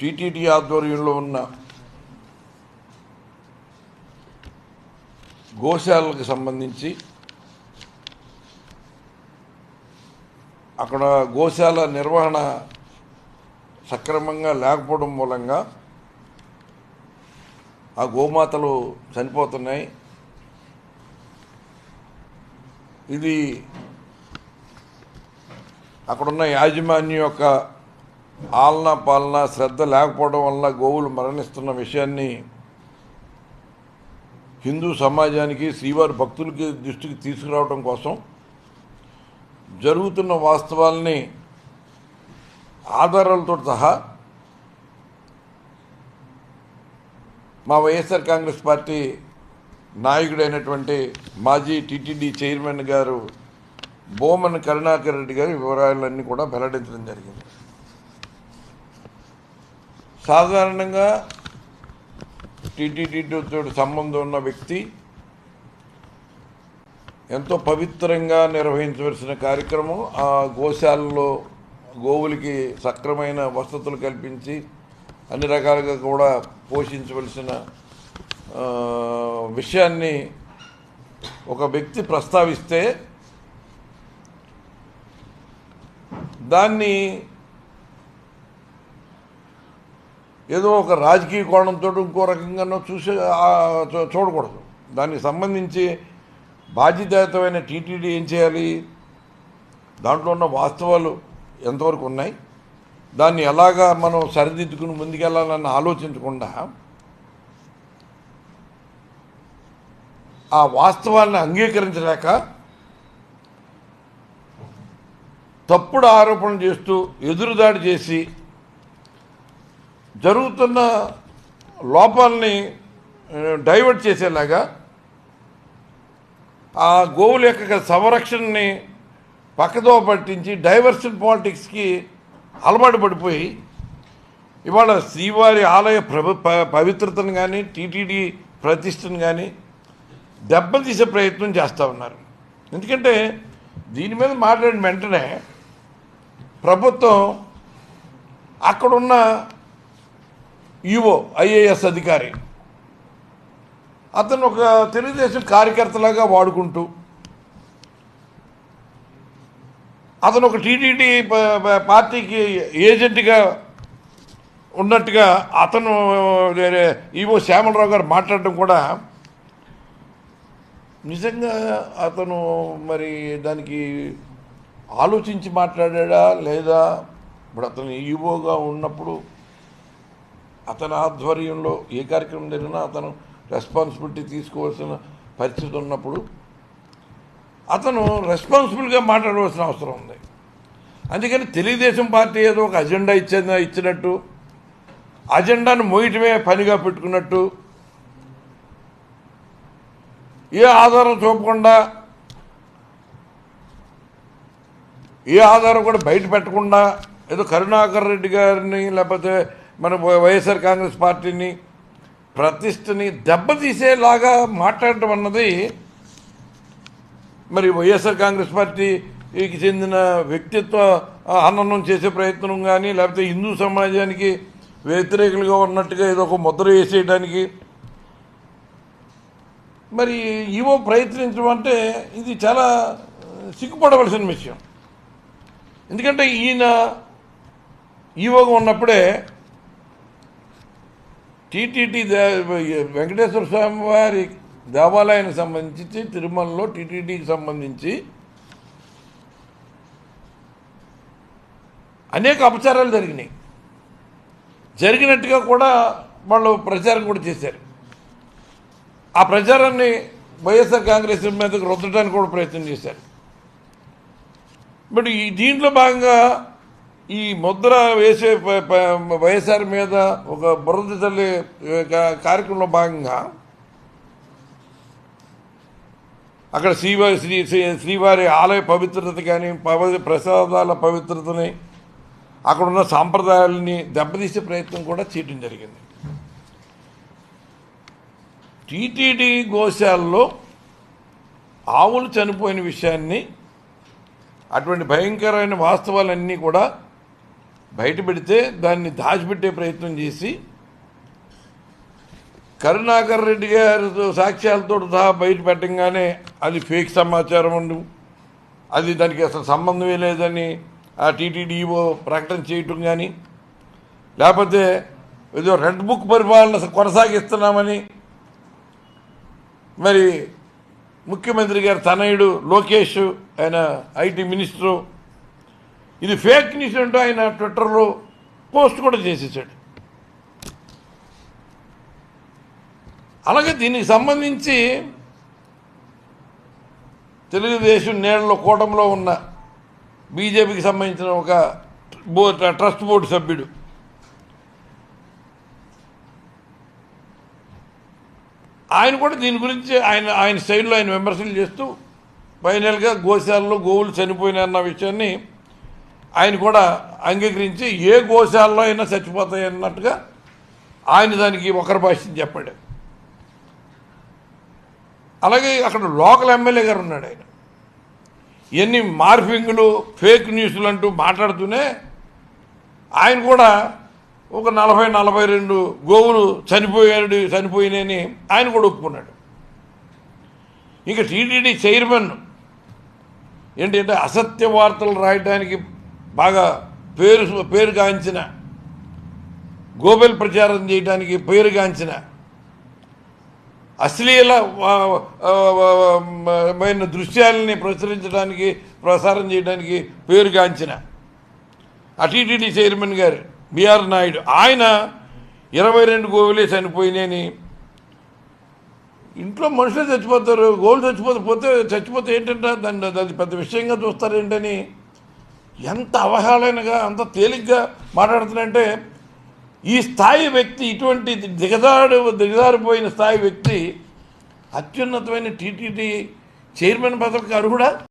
TTD ఆధ్వర్యంలో ఉన్న గోశాలకు సంబంధించి అక్కడ గోశాల నిర్వహణ సక్రమంగా లేకపోవడం మూలంగా ఆ గోమాతలు చనిపోతున్నాయి. ఇది అక్కడున్న యాజమాన్యం యొక్క ఆలనా పాలన శ్రద్ధ లేకపోవడం వల్ల గోవులు మరణిస్తున్న విషయాన్ని హిందూ సమాజానికి శ్రీవారి భక్తులకి దృష్టికి తీసుకురావడం కోసం జరుగుతున్న వాస్తవాల్ని ఆధారాలతో సహా మా వైఎస్ఆర్ కాంగ్రెస్ పార్టీ నాయకుడైనటువంటి మాజీ టీటీడీ చైర్మన్ గారు బోమన్ కరుణాకర్ రెడ్డి గారి వివరాలన్నీ కూడా వెల్లడించడం జరిగింది. సాధారణంగా టీటీడీతో సంబంధం ఉన్న వ్యక్తి ఎంతో పవిత్రంగా నిర్వహించవలసిన కార్యక్రమం ఆ గోశాలలో గోవులకి సక్రమైన వసతులు కల్పించి అన్ని రకాలుగా కూడా పోషించవలసిన విషయాన్ని ఒక వ్యక్తి ప్రస్తావిస్తే దాన్ని ఏదో ఒక రాజకీయ కోణంతో ఇంకో రకంగా చూడకూడదు. దానికి సంబంధించి బాధ్యతాయుతమైన టీటీడీ ఏం చేయాలి, దాంట్లో ఉన్న వాస్తవాలు ఎంతవరకు ఉన్నాయి, దాన్ని ఎలాగా మనం సరిదిద్దుకుని ముందుకెళ్ళాలని ఆలోచించకుండా ఆ వాస్తవాలను అంగీకరించలేక తప్పుడు ఆరోపణలు చేస్తూ ఎదురుదాడి చేసి జరుగుతున్న లోపాలని డైవర్ట్ చేసేలాగా ఆ గోవుల యొక్క సంరక్షణని పక్కదోవ పట్టించి డైవర్షన్ పాలిటిక్స్కి అలవాటు పడిపోయి ఇవాళ శ్రీవారి ఆలయ పవిత్రతను కానీ టీటీడీ ప్రతిష్టను కానీ దెబ్బతీసే ప్రయత్నం చేస్తూ ఉన్నారు. ఎందుకంటే దీని మీద మాట్లాడిన వెంటనే ప్రభుత్వం అక్కడున్న ఈవో ఐఏఎస్ అధికారి అతను ఒక తెలుగుదేశం కార్యకర్తలాగా వాడుకుంటూ అతను ఒక టీటీడీ పార్టీకి ఏజెంట్గా ఉన్నట్టుగా అతను ఈవో శ్యామలరావు గారు మాట్లాడడం కూడా నిజంగా అతను మరి దానికి ఆలోచించి మాట్లాడా లేదా? ఇప్పుడు అతను ఈవోగా ఉన్నప్పుడు అతని ఆధ్వర్యంలో ఏ కార్యక్రమం జరిగినా అతను రెస్పాన్సిబిలిటీ తీసుకోవాల్సిన పరిస్థితి ఉన్నప్పుడు అతను రెస్పాన్సిబుల్గా మాట్లాడవలసిన అవసరం ఉంది. అందుకని తెలుగుదేశం పార్టీ ఏదో ఒక అజెండా ఇచ్చినట్టు అజెండాను మోయటమే పనిగా పెట్టుకున్నట్టు ఏ ఆధారం చూపకుండా ఏ ఆధారం కూడా బయట పెట్టకుండా ఏదో కరుణాకర్ రెడ్డి గారిని లేకపోతే మన వైఎస్ఆర్ కాంగ్రెస్ పార్టీని ప్రతిష్టని దెబ్బతీసేలాగా మాట్లాడటం అన్నది మరి వైఎస్ఆర్ కాంగ్రెస్ పార్టీకి చెందిన వ్యక్తిత్వ హననం చేసే ప్రయత్నం కానీ లేకపోతే హిందూ సమాజానికి వ్యతిరేకులుగా ఉన్నట్టుగా ఏదో ఒక ముద్ర వేసేయడానికి మరి ఈవో ప్రయత్నించడం అంటే ఇది చాలా సిగ్గుపడవలసిన విషయం. ఎందుకంటే ఈయన ఈవోగా ఉన్నప్పుడే టీటీడీ వెంకటేశ్వర స్వామి వారి దేవాలయానికి సంబంధించి తిరుమలలో టీటీడీకి సంబంధించి అనేక అపచారాలు జరిగినట్టుగా కూడా వాళ్ళు ప్రచారం కూడా చేశారు. ఆ ప్రచారాన్ని వైఎస్ఆర్ కాంగ్రెస్ మీదకు రుద్దడానికి కూడా ప్రయత్నం చేశారు. బట్ దీంట్లో భాగంగా ఈ ముద్ర వేసే వైఎస్ఆర్ మీద ఒక బురద చల్లే కార్యక్రమంలో భాగంగా అక్కడ శ్రీవారి ఆలయ పవిత్రత కానీ ప్రసాదాల పవిత్రతని అక్కడున్న సాంప్రదాయాలని దెబ్బతీసే ప్రయత్నం కూడా చేయడం జరిగింది. టీటీడీ గోశాలలో ఆవులు చనిపోయిన విషయాన్ని అటువంటి భయంకరమైన వాస్తవాలన్నీ కూడా బయట పెడితే దాన్ని దాచిపెట్టే ప్రయత్నం చేసి కరుణాకర్ రెడ్డి గారితో సాక్ష్యాలతో సహా బయట పెట్టంగానే అది ఫేక్ సమాచారం ఉండు, అది దానికి అసలు సంబంధమే లేదని ఆ టీటీడీఓ ప్రకటన చేయటం కానీ, లేకపోతే ఏదో రెడ్ బుక్ పరిపాలన కొనసాగిస్తున్నామని మరి ముఖ్యమంత్రి గారు తనయుడు లోకేష్, ఆయన ఐటీ మినిస్టరు, ఇది ఫేక్ న్యూస్ అంటూ ఆయన ట్విట్టర్లో పోస్ట్ కూడా చేసేసాడు. అలాగే దీనికి సంబంధించి తెలుగుదేశం నీళ్ళలో కూటమిలో ఉన్న బీజేపీకి సంబంధించిన ఒక ట్రస్ట్ బోర్డు సభ్యుడు ఆయన కూడా దీని గురించి ఆయన స్టైల్లో ఆయన విమర్శలు చేస్తూ ఫైనల్గా గోశాలలో గోవులు చనిపోయినాయన్న విషయాన్ని ఆయన కూడా అంగీకరించి ఏ గోశాలలో అయినా చచ్చిపోతాయి అన్నట్టుగా ఆయన దానికి ఒకరి భాష్యం చెప్పాడు. అలాగే అక్కడ లోకల్ ఎమ్మెల్యే గారు ఉన్నాడు. ఆయన ఎన్ని మార్ఫింగ్లు ఫేక్ న్యూస్లు అంటూ మాట్లాడుతూనే ఆయన కూడా ఒక 40-42 గోవులు చనిపోయినాయని ఆయన కూడా ఒప్పుకున్నాడు. ఇంకా టీటీడీ చైర్మన్ ఏంటంటే అసత్య వార్తలు రాయడానికి బాగా పేరుగాంచిన, గోబెల్ ప్రచారం చేయడానికి పేరుగాంచిన, అశ్లీలమైన దృశ్యాలని ప్రసారం చేయడానికి పేరుగాంచిన ఆ టీటీడీ చైర్మన్ గారు బిఆర్ నాయుడు, ఆయన 22 గోవులే చనిపోయినాయని, ఇంట్లో మనుషులే చచ్చిపోతారు, గోవులు చచ్చిపోతే ఏంటంటే దాన్ని అది పెద్ద విషయంగా చూస్తారేంటని ఎంత అవహేళనగా అంత తేలిగ్గా మాట్లాడుతున్నారంటే, ఈ స్థాయి వ్యక్తి, ఇటువంటి దిగజారిపోయిన స్థాయి వ్యక్తి అత్యున్నతమైన టీటీడీ చైర్మన్ పదవికి అర్హుడా?